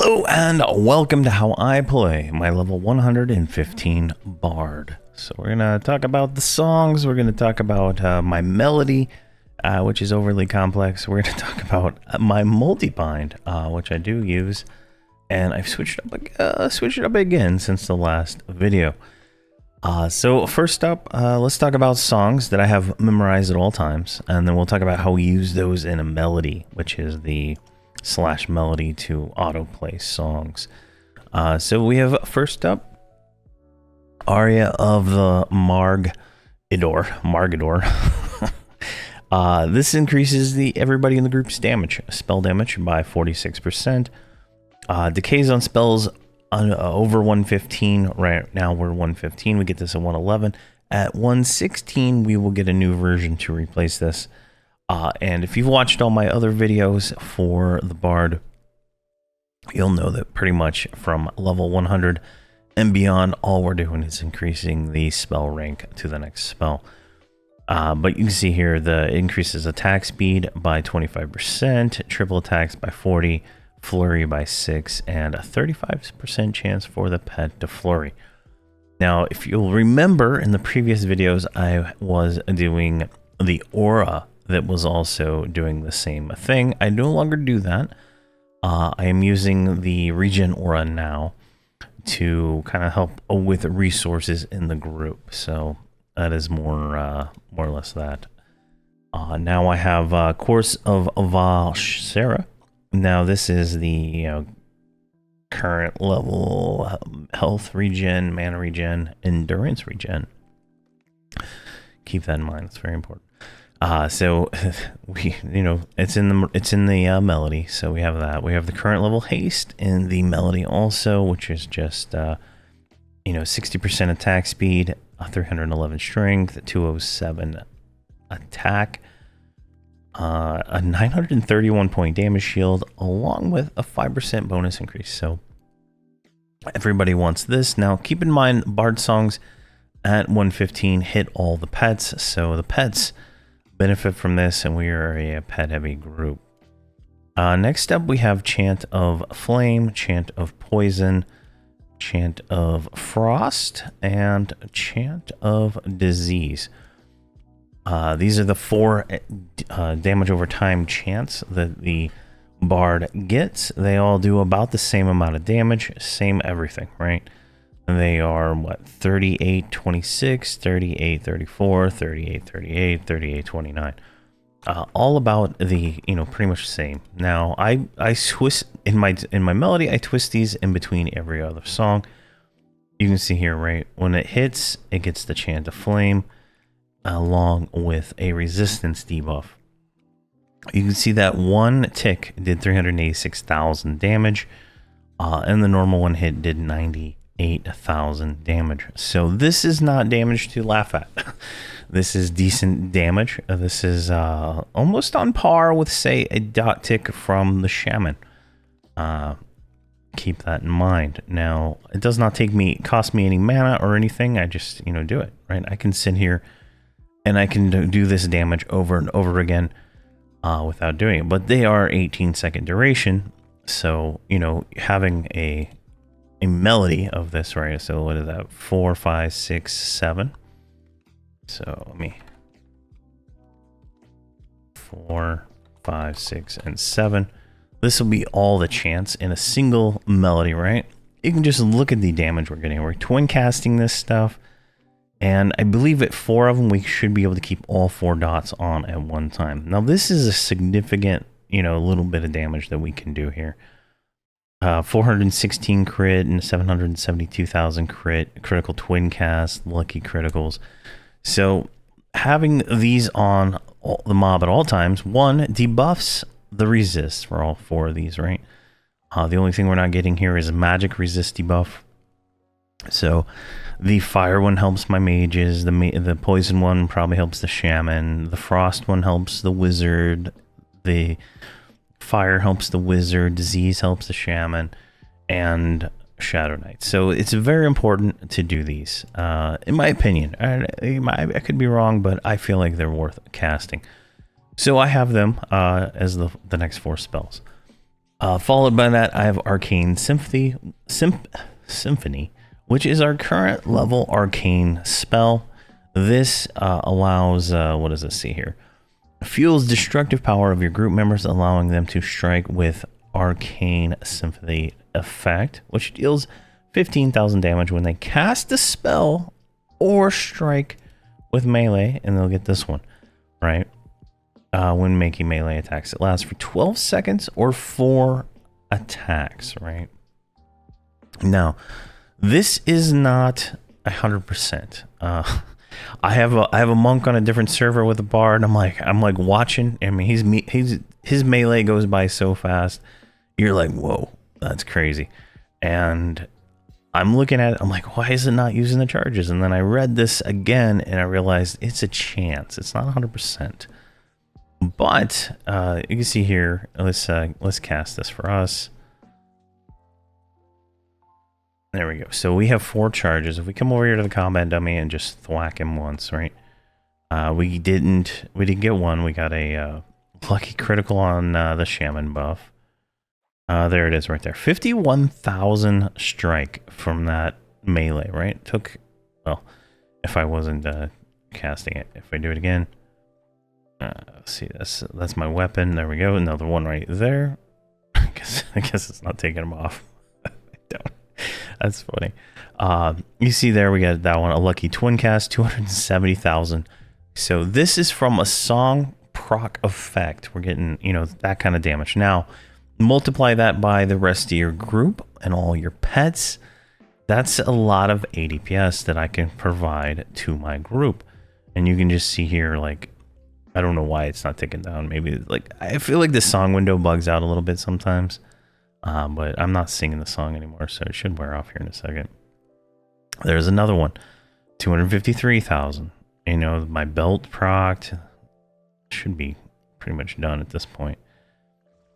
Hello and welcome to how I play my level 115 Bard. So we're going to talk about the songs, we're going to talk about my melody, which is overly complex. We're going to talk about my Multibind, which I do use, and I've switched it up again since the last video. So first up, let's talk about songs that I have memorized at all times, and then we'll talk about how we use those in a melody, which is the / melody to autoplay songs. So we have first up Aria of the Margador. This increases everybody in the group's spell damage by 46%. Decays on spells over 115. Right now we're 115. We get this at 111. At 116, we will get a new version to replace this. And if you've watched all my other videos for the Bard, you'll know that pretty much from level 100 and beyond, all we're doing is increasing the spell rank to the next spell. But you can see here, it increases attack speed by 25%, triple attacks by 40%, flurry by 6%, and a 35% chance for the pet to flurry. Now, if you'll remember in the previous videos, I was doing the aura that was also doing the same thing. I no longer do that. I am using the regen aura now to kind of help with resources in the group. So that is more or less that. Now I have Course of Valshera. Now this is the current level health regen, mana regen, endurance regen. Keep that in mind. It's very important. So it's in the melody. So we have that. We have the current level haste in the melody also, which is just 60% attack speed, 311 strength, 207 attack, a 931 point damage shield, along with a 5% bonus increase. So everybody wants this. Now keep in mind, Bard songs at 115 hit all the pets, so the pets benefit from this, and we are a pet heavy group. Next up, we have Chant of Flame, Chant of Poison, Chant of Frost, and Chant of Disease. These are the 4 damage over time chants that the Bard gets. They all do about the same amount of damage, same everything, right? They are, what, 38, 26, 38, 34, 38, 38, 38, 29. All about the, pretty much the same. Now, I twist, in my melody, I twist these in between every other song. You can see here, right? When it hits, it gets the Chant of Flame, along with a resistance debuff. You can see that one tick did 386,000 damage, and the normal one hit did 98,000 damage. So this is not damage to laugh at. This is decent damage. This is almost on par with, say, a dot tick from the Shaman. Keep that in mind. Now, it does not cost me any mana or anything. I just, do it, right? I can sit here and I can do this damage over and over again without doing it. But they are 18-second duration. So, having a melody of this, right? So what is that? 4, 5, 6, 7. So let me 4, 5, 6, and 7. This will be all the chants in a single melody, right? You can just look at the damage we're getting. We're twin casting this stuff, and I believe at 4 of them we should be able to keep all 4 dots on at one time. Now this is a significant, little bit of damage that we can do here. 416 crit and 772,000 critical twin cast, lucky criticals. So having these on the mob at all times, one, debuffs the resist for all 4 of these, right? The only thing we're not getting here is a magic resist debuff. So the fire one helps my mages, the poison one probably helps the shaman, the frost one helps the wizard, the fire helps the wizard, disease helps the shaman, and Shadow Knight. So it's very important to do these, in my opinion. I could be wrong, but I feel like they're worth casting. So I have them as the next 4 spells. Followed by that, I have Arcane Symphony, which is our current level arcane spell. This allows, what does it say here? Fuels destructive power of your group members, allowing them to strike with Arcane Symphony effect, which deals 15,000 damage when they cast a spell or strike with melee, and they'll get this one, right? When making melee attacks. It lasts for 12 seconds or 4 attacks, right? Now, this is not 100%. I have a monk on a different server with a bard. I'm like watching. I mean, his melee goes by so fast. You're like, whoa, that's crazy. And I'm looking at it. I'm like, why is it not using the charges? And then I read this again, and I realized it's a chance. It's not 100%. But you can see here. Let's cast this for us. There we go. So we have 4 charges. If we come over here to the combat dummy and just thwack him once, right? We didn't get one. We got a lucky critical on the shaman buff. There it is right there. 51,000 strike from that melee, right? Took, well, if I wasn't casting it. If I do it again. Let's see, that's my weapon. There we go. Another one right there. I guess it's not taking them off. I don't. That's funny. You see there, we got that one, a lucky twin cast, 270,000. So this is from a song proc effect. We're getting, you know, that kind of damage. Now, multiply that by the rest of your group and all your pets. That's a lot of ADPS that I can provide to my group. And you can just see here, like, I don't know why it's not ticking down. Maybe, like, I feel like the song window bugs out a little bit sometimes. But I'm not singing the song anymore, so it should wear off here in a second. There's another one, 253,000. You know, my belt procced should be pretty much done at this point.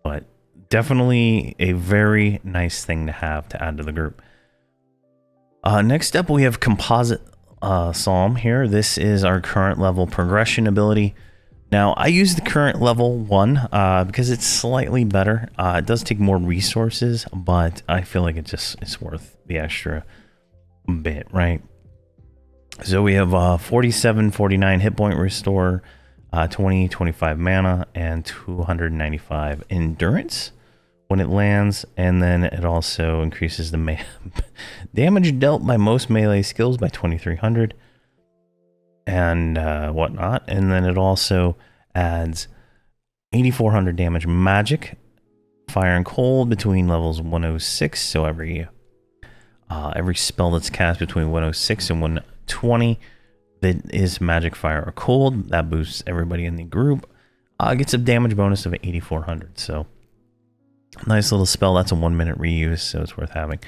But definitely a very nice thing to have to add to the group. Next up, we have Composite Psalm here. This is our current level progression ability. Now, I use the current level 1 because it's slightly better. It does take more resources, but I feel like it's worth the extra bit, right? So we have 47, 49 hit point restore, 20, 25 mana, and 295 endurance when it lands. And then it also increases the damage dealt by most melee skills by 2,300. And whatnot, and then it also adds 8,400 damage magic, fire and cold between levels 106. So every spell that's cast between 106 and 120 that is magic, fire, or cold, that boosts everybody in the group. Gets a damage bonus of 8,400. So nice little spell. That's a 1-minute reuse, so it's worth having.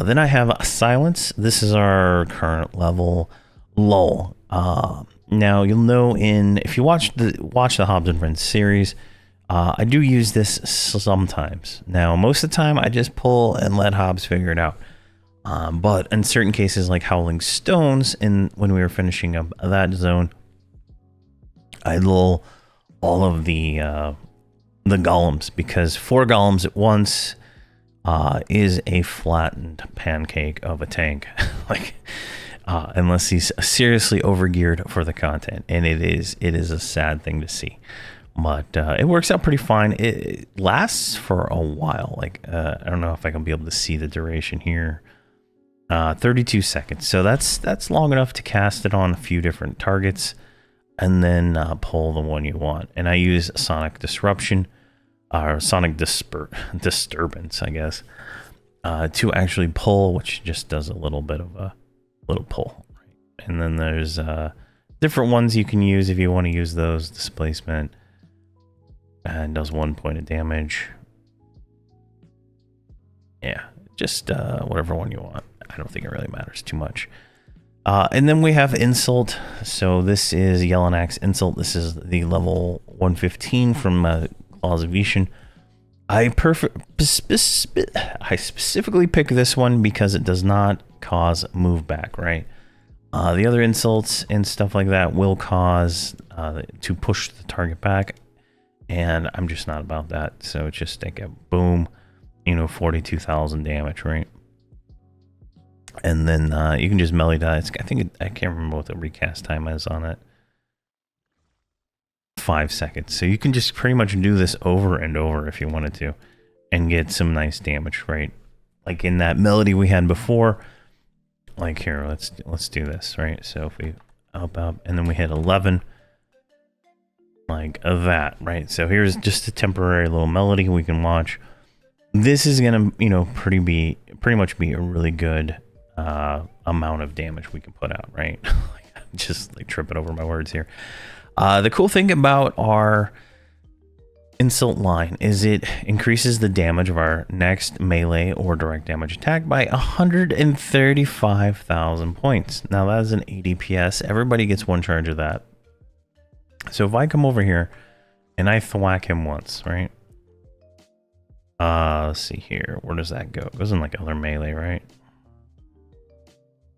Then I have Silence. This is our current level lull. Now you'll know if you watch the Hobbs and Friends series, I do use this sometimes. Now most of the time I just pull and let Hobbs figure it out. But in certain cases like Howling Stones, when we were finishing up that zone, I lull all of the golems, because 4 golems at once is a flattened pancake of a tank. Like, unless he's seriously overgeared for the content, and it is a sad thing to see, but it works out pretty fine. It lasts for a while. Like, I don't know if I can be able to see the duration here. 32 seconds. So that's long enough to cast it on a few different targets, and then pull the one you want. And I use Sonic Disruption, or Sonic Disturbance, I guess, to actually pull, which just does a little bit of a little pull, right? And then there's different ones you can use if you want to use those. Displacement, and does 1 point of damage. Yeah, just whatever one you want. I don't think it really matters too much. And then we have Insult. So this is Yellow-Axe Insult. This is the level 115 from Claws of Vishan. I specifically pick this one because it does not cause move back, right? The other insults and stuff like that will cause to push the target back. and I'm just not about that. So it's just like a boom, you know, 42,000 damage, right? And then you can just melee die. I think I can't remember what the recast time is on it. 5 seconds. So you can just pretty much do this over and over if you wanted to, and get some nice damage, right? Like in that melody we had before. Like here, let's do this, right? So if we up, and then we hit 11, like that, right? So here's just a temporary little melody we can watch. This is gonna, you know, pretty much be a really good amount of damage we can put out, right? Just like tripping over my words here. The cool thing about our insult line is it increases the damage of our next melee or direct damage attack by 135,000 points. Now that is an 80 PS. Everybody gets one charge of that. So if I come over here and I thwack him once, right? Let's see here. Where does that go? It goes in like other melee, right?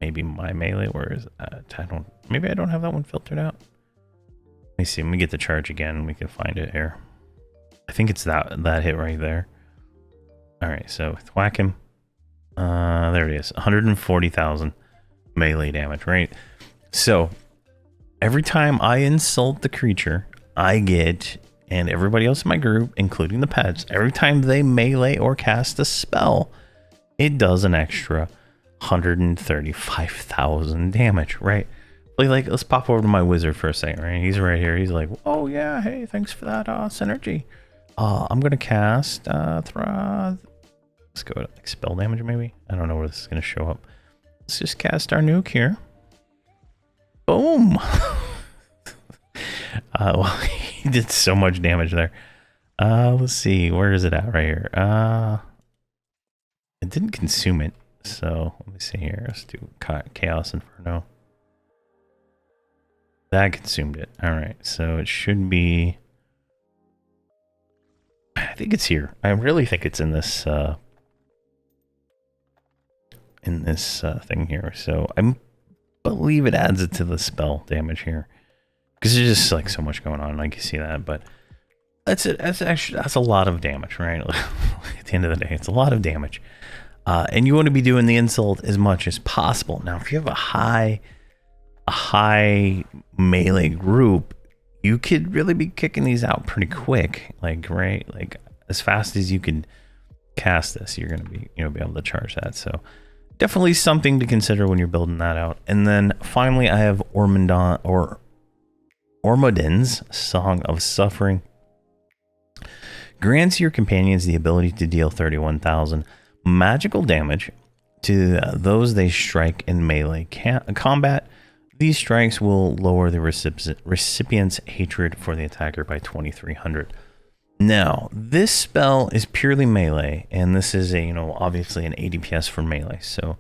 Maybe my melee. Where is that? Maybe I don't have that one filtered out. Let me see. Let me get the charge again. We can find it here. I think it's that hit right there. All right, so thwack him. There it is. 140,000 melee damage, right? So every time I insult the creature, I get, and everybody else in my group, including the pets, every time they melee or cast a spell, it does an extra 135,000 damage, right? Like, let's pop over to my wizard for a second, right? He's right here. He's like, oh yeah, hey, thanks for that synergy. I'm gonna cast let's go to like spell damage maybe. I don't know where this is gonna show up. Let's just cast our nuke here. Boom. Well, he did so much damage there. Let's see, where is it at? Right here. It didn't consume it, so let me see here. Let's do Chaos Inferno. That consumed it. All right, so it should be. I think it's here. I really think it's in this thing here. So I believe it adds it to the spell damage here, because there's just like so much going on. Like you see that, but that's it. That's a lot of damage, right? At the end of the day, it's a lot of damage, and you want to be doing the insult as much as possible. Now, if you have a high melee group, you could really be kicking these out pretty quick, like, right? Like as fast as you can cast this, you're going to be, you know, be able to charge that. So definitely something to consider when you're building that out. And then finally, I have Ormodin's Song of Suffering. Grants your companions the ability to deal 31,000 magical damage to those they strike in melee combat. These strikes will lower the recipient's hatred for the attacker by 2,300. Now, this spell is purely melee, and this is a, you know, obviously an 80 PS for melee. So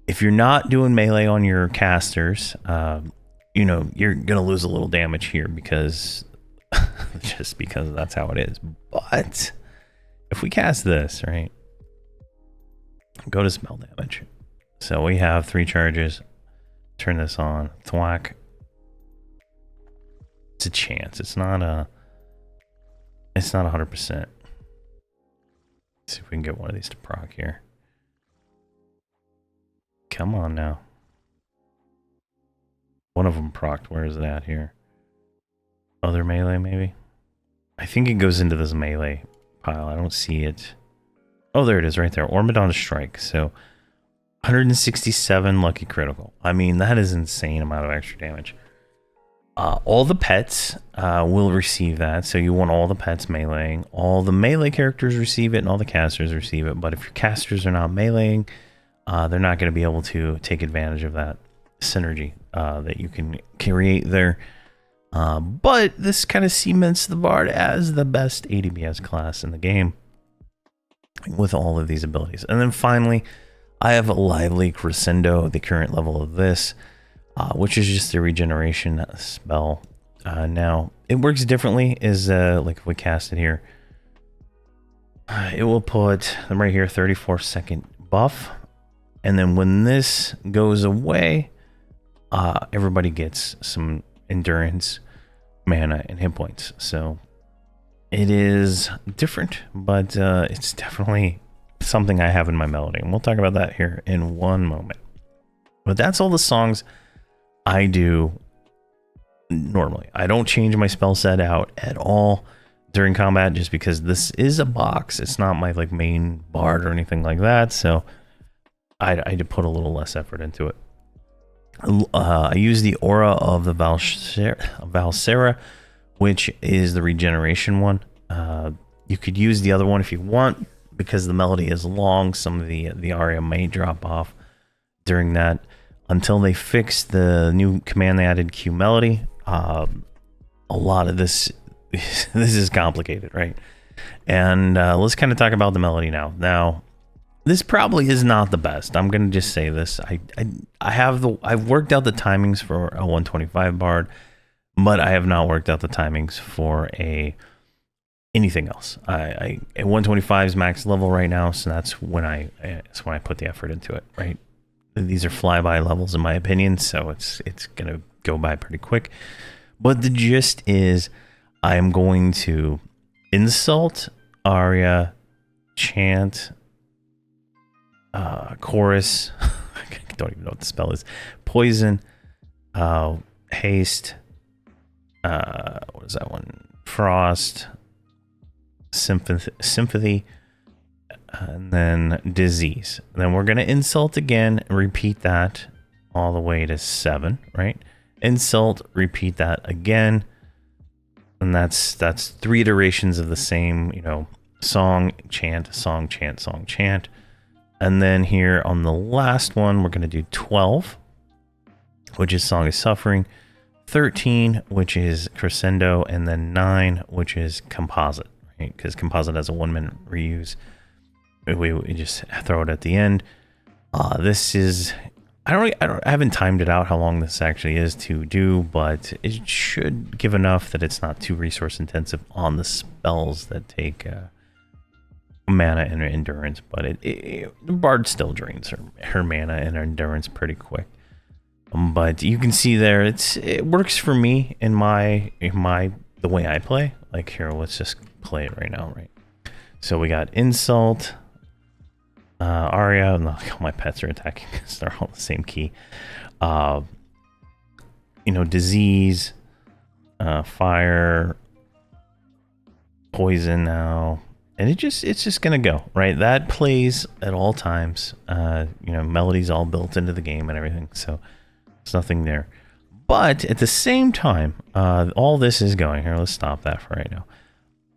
if you're not doing melee on your casters, you know, you're gonna lose a little damage here because just because that's how it is. But if we cast this, right, go to spell damage. So we have 3 charges. Turn this on. Thwack. It's a chance. It's not 100%. Let's see if we can get one of these to proc here. Come on now. One of them procced. Where is it at here? Other melee, maybe? I think it goes into this melee pile. I don't see it. Oh, there it is right there. Ormodon Strike. So 167 lucky critical. I mean, that is an insane amount of extra damage. All the pets will receive that. So you want all the pets meleeing. All the melee characters receive it, and all the casters receive it. But if your casters are not meleeing, they're not going to be able to take advantage of that synergy that you can create there. But this kind of cements the Bard as the best ADBS class in the game with all of these abilities. And then finally, I have a Lively Crescendo, the current level of this, which is just a regeneration spell. Now, it works differently, like if we cast it here, it will put them right here, 34-second buff. And then when this goes away, everybody gets some endurance, mana, and hit points. So It is different, but it's definitely something I have in my melody, and we'll talk about that here in one moment. But that's all the songs I do normally. I don't change my spell set out at all during combat, just because this is a box. It's not my like main bard or anything like that, so I had to put a little less effort into it. I use the aura of the Valsera, which is the regeneration one. You could use the other one if you want, because the melody is long. Some of the aria may drop off during that until they fix the new command they added, Q melody. A lot of this this is complicated, right? And let's kind of talk about the melody now. Now, this probably is not the best. I'm gonna just say this. I've worked out the timings for a 125 bard, but I have not worked out the timings for anything else. At 125 is max level right now, so that's when I put the effort into it. Right, these are flyby levels in my opinion, so it's gonna go by pretty quick. But the gist is, I am going to insult, aria, chant, chorus. I don't even know what the spell is. Poison, haste. What is that one? Frost, sympathy, and then disease. And then we're gonna insult again. Repeat that all the way to 7. Right? Insult. Repeat that again. And that's 3 iterations of the same, song, chant, song, chant, song, chant. And then here on the last one, we're going to do 12, which is Song of Suffering, 13, which is Crescendo, and then 9, which is Composite, right? Because Composite has a 1-minute reuse. We just throw it at the end. This is... I haven't timed it out how long this actually is to do, but it should give enough that it's not too resource intensive on the spells that take mana and endurance. But the bard still drains her mana and her endurance pretty quick. But you can see there, it works for me in the way I play. Like here, let's just play it right now, right? So we got insult. Aria, and all my pets are attacking because they're all the same key. Disease, fire, poison now, and it's just gonna go right. That plays at all times. Melody's all built into the game and everything, so there's nothing there. But at the same time, all this is going here. Let's stop that for right now.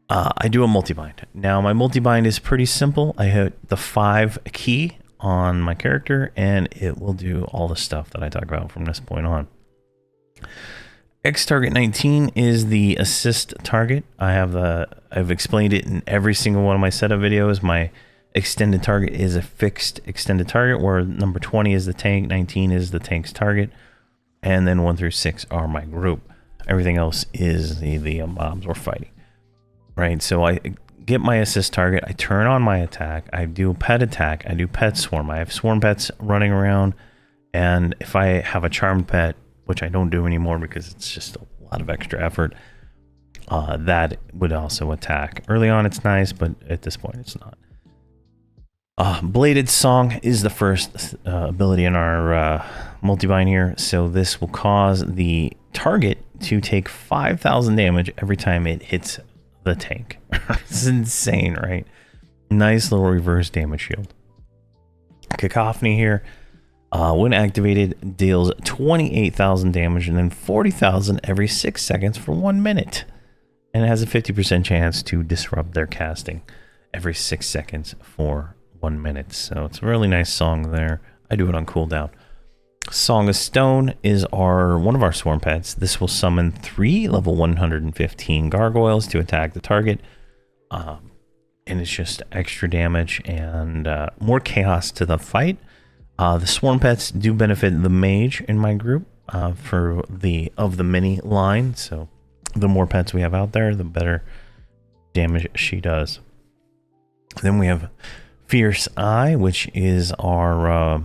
I do a multibind. Now, my multibind is pretty simple. I hit the 5 key on my character, and it will do all the stuff that I talk about from this point on. X target 19 is the assist target. I've explained it in every single one of my setup videos. My extended target is a fixed extended target, where number 20 is the tank, 19 is the tank's target, and then 1 through 6 are my group. Everything else is the mobs we're fighting. Right, so I get my assist target, I turn on my attack, I do a pet attack, I do pet swarm. I have swarm pets running around, and if I have a charmed pet, which I don't do anymore because it's just a lot of extra effort, that would also attack. Early on it's nice, but at this point it's not. Bladed Song is the first ability in our multibind here, so this will cause the target to take 5,000 damage every time it hits the tank. It's insane, right? Nice little reverse damage shield. Cacophony here, when activated, deals 28,000 damage and then 40,000 every 6 seconds for 1 minute, and it has a 50% chance to disrupt their casting every 6 seconds for 1 minute. So it's a really nice song there. I do it on cooldown. Song of Stone is one of our swarm pets. This will summon 3 level 115 gargoyles to attack the target, and it's just extra damage and more chaos to the fight. The swarm pets do benefit the mage in my group for the mini line, so the more pets we have out there, the better damage she does. Then we have Fierce Eye, which is our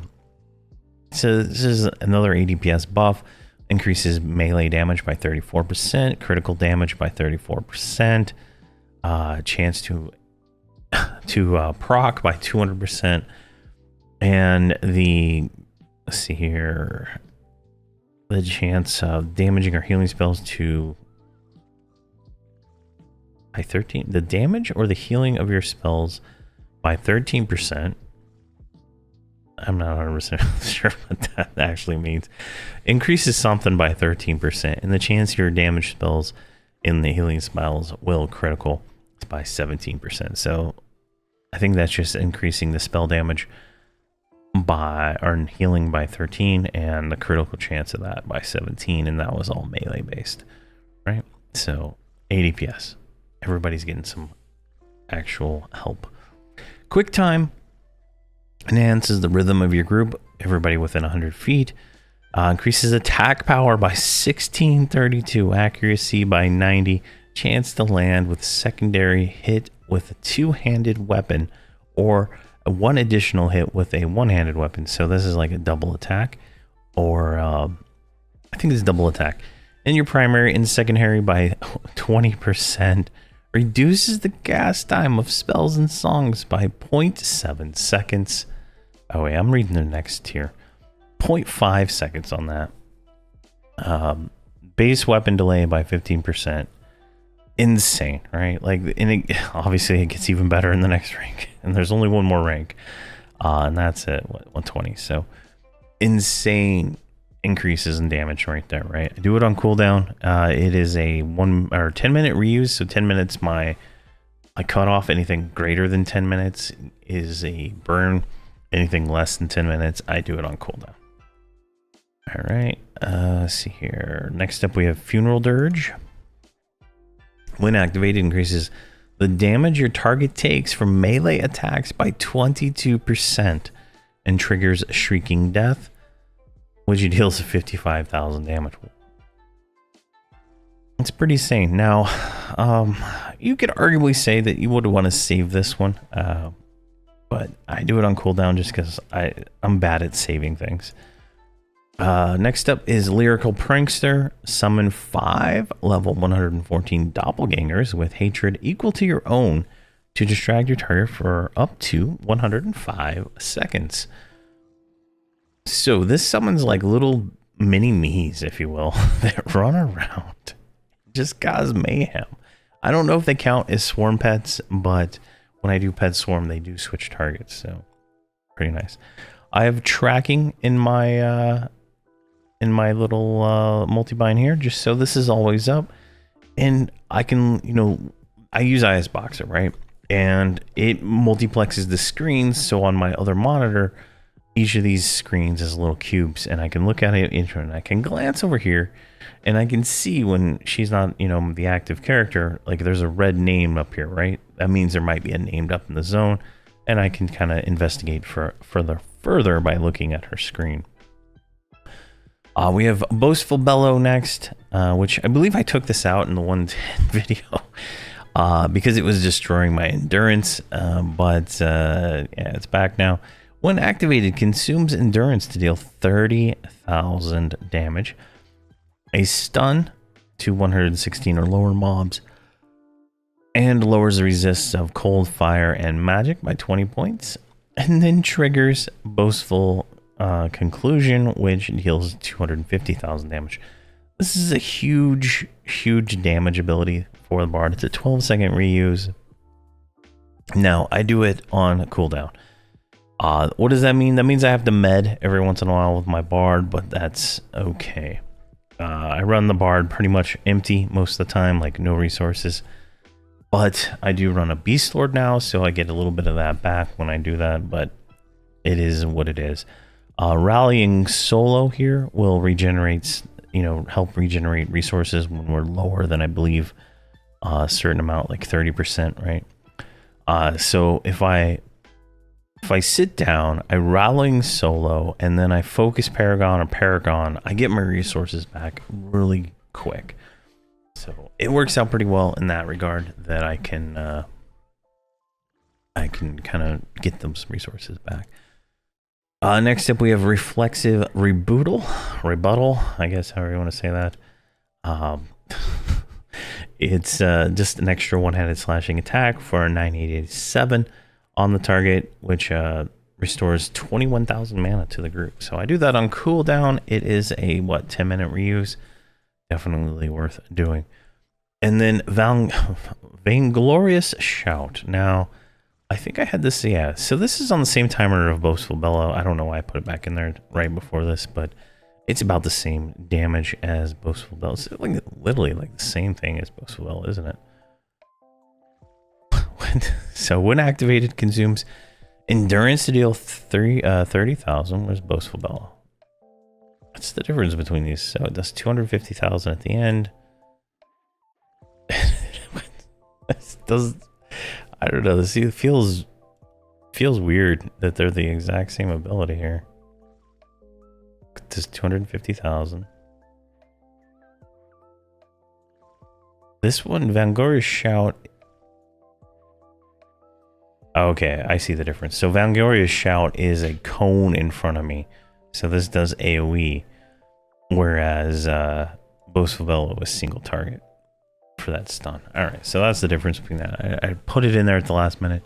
so this is another ADPS buff. Increases melee damage by 34%, critical damage by 34%. chance to proc by 200%, and the, let's see here, the chance of damaging or healing spells to by 13, the damage or the healing of your spells by 13%. I'm not 100% sure what that actually means. Increases something by 13%, and the chance your damage spells in the healing spells will critical by 17%. So I think that's just increasing the spell damage by, or healing by 13, and the critical chance of that by 17, and that was all melee based, right? So 80 PS. Everybody's getting some actual help. Quick time enhances the rhythm of your group. Everybody within 100 feet. Increases attack power by 1632, accuracy by 90, chance to land with secondary hit with a two-handed weapon, or a one additional hit with a one-handed weapon. So this is like a double attack, or I think it's double attack. And your primary and secondary by 20%. Reduces the cast time of spells and songs by 0.7 seconds. Oh wait, I'm reading the next tier. 0.5 seconds on that. Base weapon delay by 15%. Insane, right? Like, and obviously it gets even better in the next rank. And there's only one more rank. And that's at what, 120. So insane increases in damage right there, right? I do it on cooldown. It is a 1 or 10 minute reuse. So 10 minutes, my cutoff. Anything greater than 10 minutes is a burn. Anything less than 10 minutes, I do it on cooldown. All right, let's see here. Next up, we have Funeral Dirge. When activated, increases the damage your target takes from melee attacks by 22% and triggers Shrieking Death, which deals 55,000 damage. It's pretty sane. Now, you could arguably say that you would want to save this one, but I do it on cooldown just because I'm bad at saving things. Next up is Lyrical Prankster. Summon 5 level 114 doppelgangers with hatred equal to your own to distract your target for up to 105 seconds. So this summons like little mini me's, if you will, that run around, just cause mayhem. I don't know if they count as swarm pets, but when I do pet swarm, they do switch targets, so pretty nice. I have tracking in my little multibind here, just so this is always up, and I can, you know, I use IS Boxer, right? And it multiplexes the screens, so on my other monitor, each of these screens is little cubes, and I can look at it and I can glance over here, and I can see when she's not, you know, the active character, like there's a red name up here, right? That means there might be a named up in the zone, and I can kind of investigate further by looking at her screen. We have Boastful Bellow next, which I believe I took this out in the 110 video because it was destroying my endurance, but yeah, it's back now. When activated, consumes endurance to deal 30,000 damage, a stun to 116 or lower mobs, and lowers the resist of cold, fire, and magic by 20 points, and then triggers Boastful Conclusion, which deals 250,000 damage. This is a huge damage ability for the bard. It's a 12-second reuse. Now, I do it on cooldown. What does that mean? That means I have to med every once in a while with my bard, but that's okay. I run the bard pretty much empty most of the time, like no resources. But I do run a Beast Lord now, so I get a little bit of that back when I do that, but it is what it is. Rallying Solo here will regenerate, you know, help regenerate resources when we're lower than, I believe, a certain amount, like 30%, right? So if I sit down, I Rallying Solo, and then I focus Paragon or Paragon, I get my resources back really quick. So it works out pretty well in that regard, that I can kind of get those resources back. Next up, we have Reflexive Rebuttal, I guess, however you want to say that. It's just an extra one-handed slashing attack for a 9887 on the target, which restores 21,000 mana to the group. So I do that on cooldown. It is a, 10-minute reuse. Definitely worth doing. And then Vainglorious Shout. Now, I think I had this, yeah. So this is on the same timer of Boastful Bellow. I don't know why I put it back in there right before this, but it's about the same damage as Boastful Bellow. It's like literally like the same thing as Boastful Bellow, isn't it? So when activated, consumes endurance to deal 30,000. Where's Boastful Bellow? What's the difference between these? So it does 250,000 at the end. Does, I don't know. See, it feels weird that they're the exact same ability here. It does 250,000. This one, Vainglorious Shout. Okay, I see the difference. So Vainglorious Shout is a cone in front of me. So this does AoE, whereas Boastful Bellow was single target for that stun. Alright, so that's the difference between that. I put it in there at the last minute,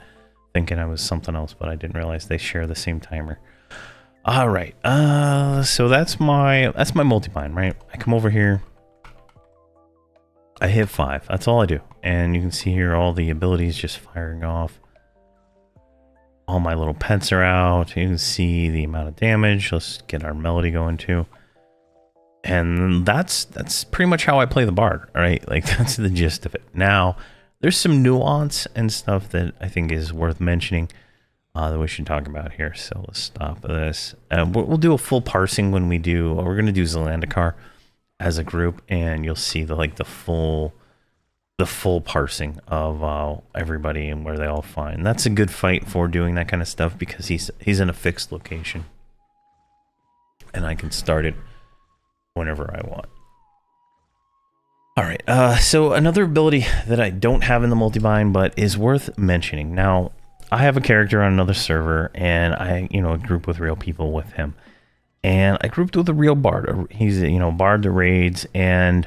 thinking I was something else, but I didn't realize they share the same timer. Alright, so that's my multibind, right? I come over here, I hit 5, that's all I do. And you can see here all the abilities just firing off. All my little pets are out. You can see the amount of damage. Let's get our melody going too. And that's pretty much how I play the bard, right? Like that's the gist of it. Now, there's some nuance and stuff that I think is worth mentioning that we should talk about here. So let's stop this. We'll do a full parsing when we do. We're gonna do Zelandikar as a group, and you'll see the full parsing of everybody and where they all find. That's a good fight for doing that kind of stuff because he's in a fixed location, and I can start it whenever I want. All right, so another ability that I don't have in the multibind but is worth mentioning. Now, I have a character on another server, and I group with real people with him, and I grouped with a real bard. He's bard that raids, and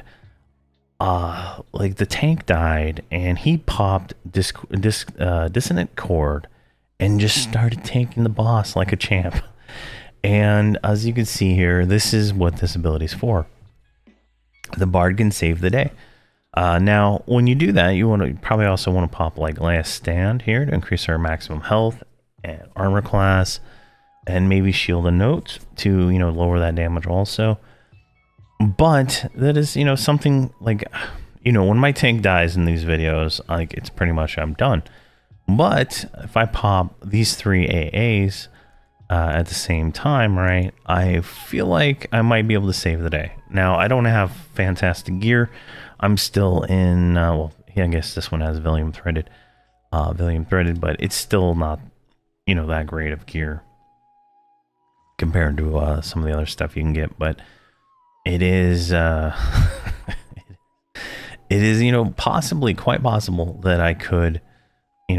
like the tank died and he popped dissonant chord and just started tanking the boss like a champ. And as you can see here, this is what this ability is for. The bard can save the day. Now when you do that, you probably also want to pop like Last Stand here to increase our maximum health and armor class, and maybe Shield and Notes to lower that damage also. But that is, something like, when my tank dies in these videos, like it's pretty much I'm done. But if I pop these 3 AAs at the same time, right, I feel like I might be able to save the day. Now, I don't have fantastic gear. I'm still in, well, yeah, I guess this one has Valium threaded, but it's still not, that great of gear compared to some of the other stuff you can get. But it is, it is, possibly, quite possible that I could,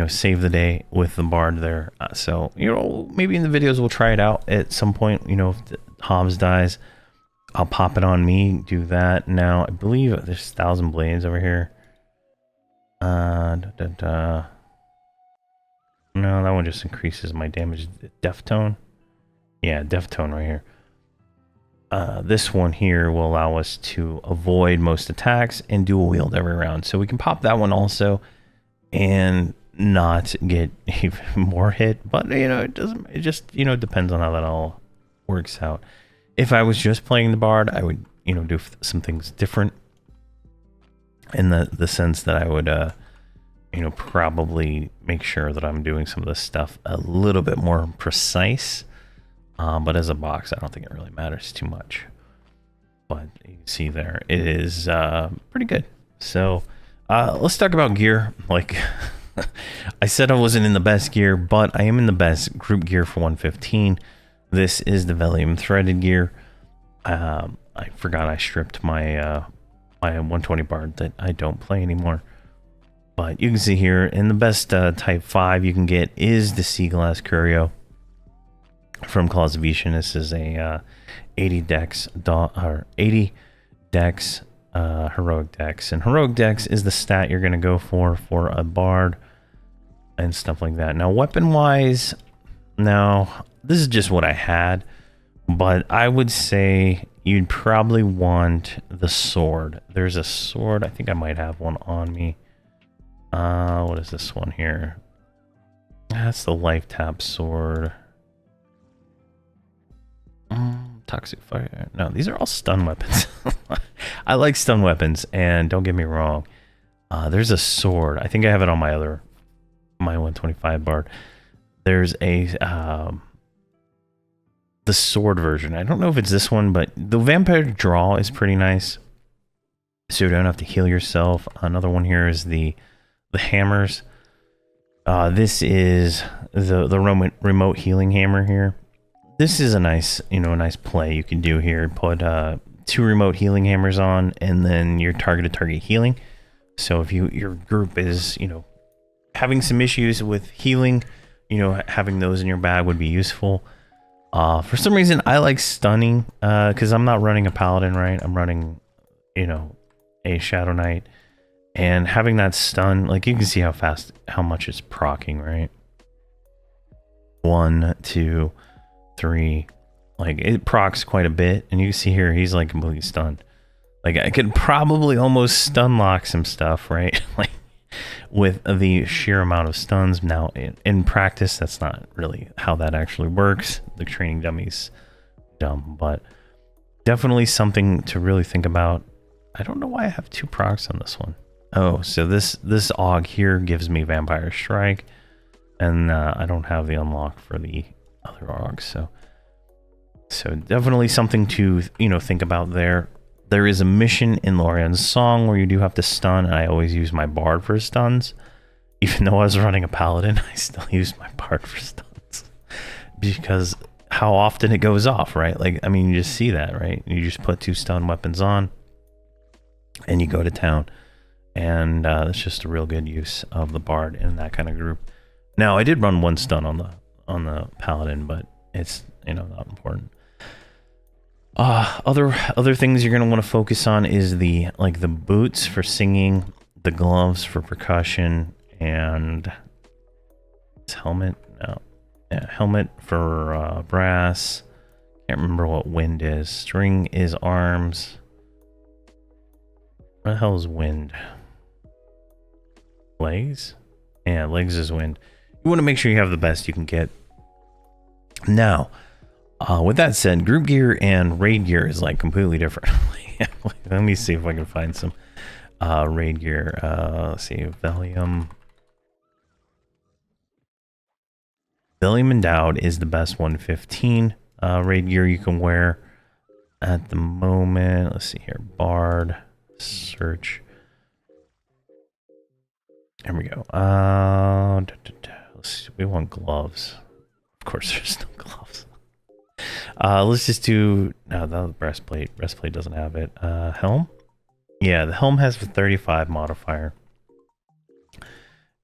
save the day with the bard there. So, maybe in the videos we'll try it out at some point. If Hobbs dies, I'll pop it on me, do that. Now, I believe there's 1,000 blades over here. No, that one just increases my damage. Death Tone. Yeah, Death Tone right here. This one here will allow us to avoid most attacks and dual wield every round. So we can pop that one also and not get even more hit. But, it just, depends on how that all works out. If I was just playing the bard, I would, do some things different in the sense that I would, probably make sure that I'm doing some of this stuff a little bit more precise. But as a box, I don't think it really matters too much. But you can see there, it is pretty good. So let's talk about gear. Like I said, I wasn't in the best gear, but I am in the best group gear for 115. This is the Valium threaded gear. I forgot I stripped my my 120 bard that I don't play anymore. But you can see here, in the best type 5 you can get is the Sea Glass Curio from Claws of Ishan. This is a 80 dex heroic dex, and heroic dex is the stat you're going to go for a bard and stuff like that. Now weapon wise, now this is just what I had, but I would say you'd probably want the sword. There's a sword, I think I might have one on me. What is this one here? That's the life tap sword. Toxic fire. No, these are all stun weapons. I like stun weapons, and don't get me wrong. There's a sword. I think I have it on my 125 bard. There's a the sword version. I don't know if it's this one, but the vampire draw is pretty nice. So you don't have to heal yourself. Another one here is the hammers. This is the remote healing hammer here. This is a nice, a nice play you can do here. Put 2 remote healing hammers on, and then your target healing. So if your group is, having some issues with healing, having those in your bag would be useful. For some reason, I like stunning, because I'm not running a paladin, right? I'm running, a Shadow Knight. And having that stun, like, you can see how much it's proccing, right? 1, 2, 3, like, it procs quite a bit. And you can see here, he's like completely stunned. Like, I could probably almost stun lock some stuff, right? Like, with the sheer amount of stuns. Now, in practice, that's not really how that actually works. The training dummy's dumb, but definitely something to really think about. I don't know why I have 2 procs on this one. Oh, so this AUG here gives me Vampire Strike, and I don't have the unlock for the other AUGs, so definitely something to think about there. There is a mission in Lorian's Song where you do have to stun, and I always use my bard for stuns. Even though I was running a paladin, I still use my bard for stuns because how often it goes off, right? Like, I mean, you just see that, right? You just put 2 stun weapons on, and you go to town. And that's just a real good use of the bard in that kind of group. Now, I did run 1 stun on the paladin, but it's not important. Other things you're gonna want to focus on is the boots for singing, the gloves for percussion, and this helmet. No, yeah, helmet for brass. Can't remember what wind is. String is arms. What the hell is wind? Legs? Yeah, legs is wind. You want to make sure you have the best you can get. Now, with that said, group gear and raid gear is like completely different. Let me see if I can find some raid gear. Let's see, Valium. Valium Endowed is the best 115 raid gear you can wear at the moment. Let's see here, Bard, search. There we go. Let's see, we want gloves. Of course, there's no gloves. Let's just do the breastplate. Breastplate doesn't have it. Helm. Yeah, the helm has a 35 modifier,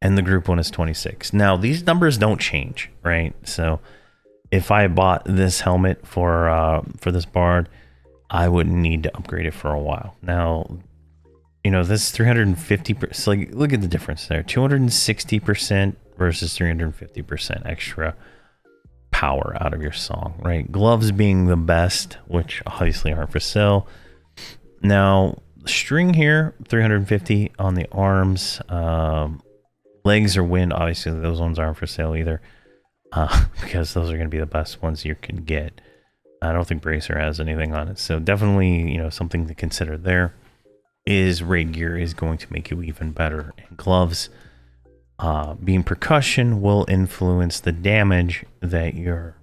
and the group one is 26. Now these numbers don't change, right? So if I bought this helmet for this bard, I wouldn't need to upgrade it for a while. Now, this 350%, so like, look at the difference there. 260% versus 350% extra power out of your song, right? Gloves being the best, which obviously aren't for sale. Now, string here, 350 on the arms. Legs or wind, obviously those ones aren't for sale either, because those are going to be the best ones you can get. I don't think Bracer has anything on it, so definitely, something to consider there. Is raid gear is going to make you even better. And gloves, being percussion, will influence the damage that your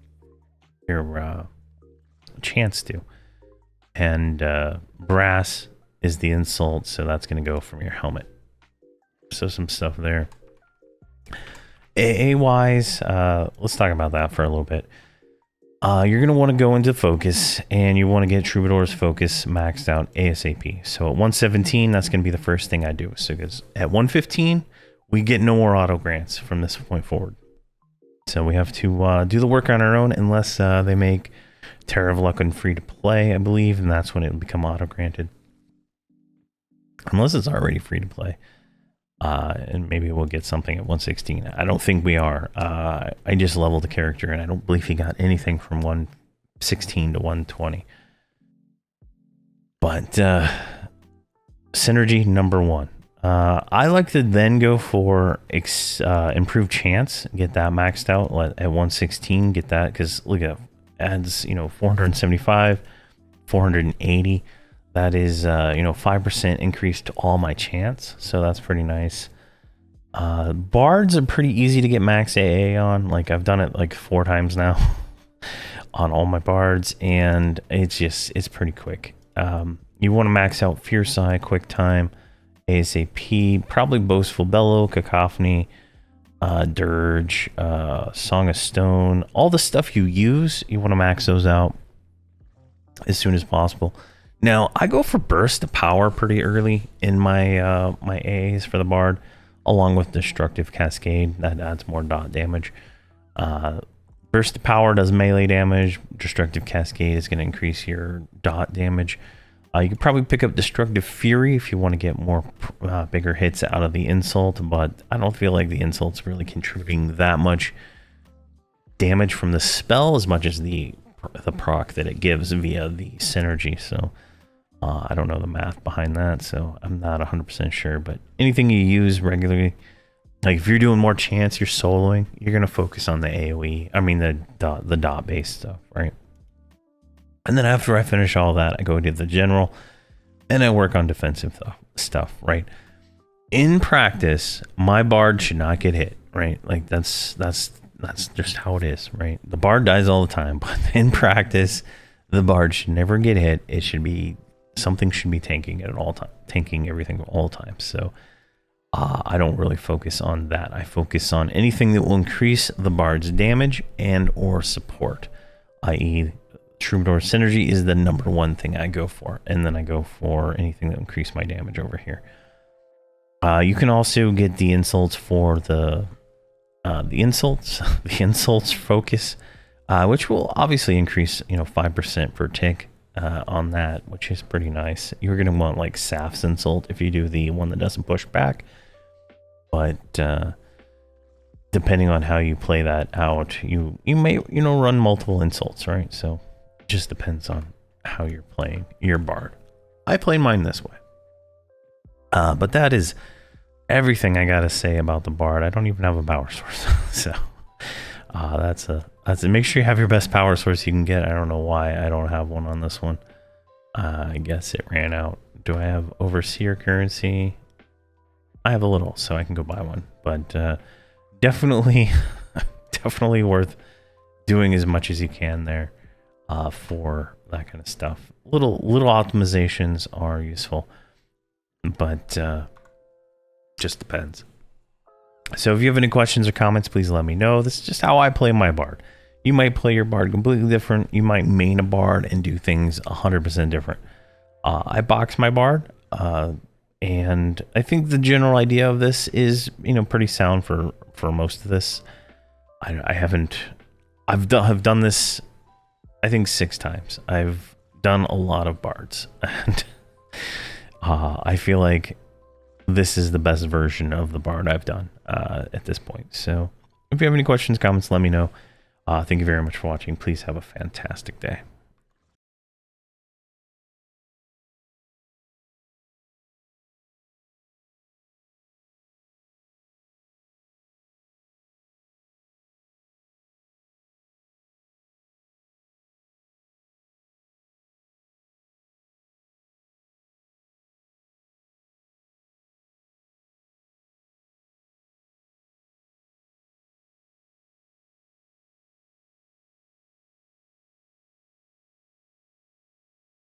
chance to. And brass is the insult, so that's going to go from your helmet. So some stuff there. AA wise, let's talk about that for a little bit. You're going to want to go into focus, and you want to get Troubadour's focus maxed out ASAP. So at 117, that's going to be the first thing I do. So because at 115, we get no more auto grants from this point forward. So we have to do the work on our own, unless they make Terror of Luck and free to play, I believe, and that's when it will become auto granted. unless it's already free to play. And maybe we'll get something at 116. I don't think we are. I just leveled the character, and I don't believe he got anything from 116 to 120. But synergy number one. I like to then go for improved chance, get that maxed out at 116. Get that, because look at adds 475, 480. That is 5% increase to all my chance, so that's pretty nice. Bards are pretty easy to get max AA on. Like, I've done it like 4 times now on all my bards, and it's pretty quick. You want to max out Fierce Eye, Quick Time, ASAP, probably Boastful Bellow, Cacophony, Dirge, Song of Stone. All the stuff you use, you want to max those out as soon as possible. Now, I go for Burst of Power pretty early in my my AAs for the Bard, along with Destructive Cascade. That adds more dot damage. Burst of Power does melee damage. Destructive Cascade is going to increase your dot damage. You could probably pick up Destructive Fury if you want to get more bigger hits out of the Insult, but I don't feel like the Insult's really contributing that much damage from the spell as much as the proc that it gives via the synergy. So I don't know the math behind that, so I'm not 100% sure. But anything you use regularly, like if you're doing more chance, you're soloing, you're going to focus on the AoE. I mean the dot based stuff, right? And then after I finish all that, I go to the general and I work on defensive stuff, right? In practice, my Bard should not get hit, right? Like that's just how it is, right? The Bard dies all the time, but in practice, the Bard should never get hit. It should be, something should be tanking it at all time, tanking everything all the time. So I don't really focus on that. I focus on anything that will increase the Bard's damage and or support, i.e. Troubadour Synergy is the number one thing I go for, and then I go for anything that increase my damage over here. You can also get the insults for the insults focus, which will obviously increase 5% per tick on that, which is pretty nice. You're gonna want like Saf's insult if you do the one that doesn't push back, but depending on how you play that out, you may run multiple insults, right? So just depends on how you're playing your Bard. I play mine this way. But that is everything I gotta say about the Bard. I don't even have a power source. So that's it. Make sure you have your best power source you can get. I don't know why I don't have one on this one. I guess it ran out. Do I have Overseer currency? I have a little, so I can go buy one. But definitely worth doing as much as you can there. For that kind of stuff. Little optimizations are useful, but just depends. So if you have any questions or comments, please let me know. This is just how I play my Bard. You might play your Bard completely different. You might main a Bard and do things 100% different. I box my Bard, and I think the general idea of this is pretty sound for most of this. I've done this I think 6 times. I've done a lot of Bards, and I feel like this is the best version of the Bard I've done at this point. So if you have any questions, comments, let me know. Thank you very much for watching. Please have a fantastic day.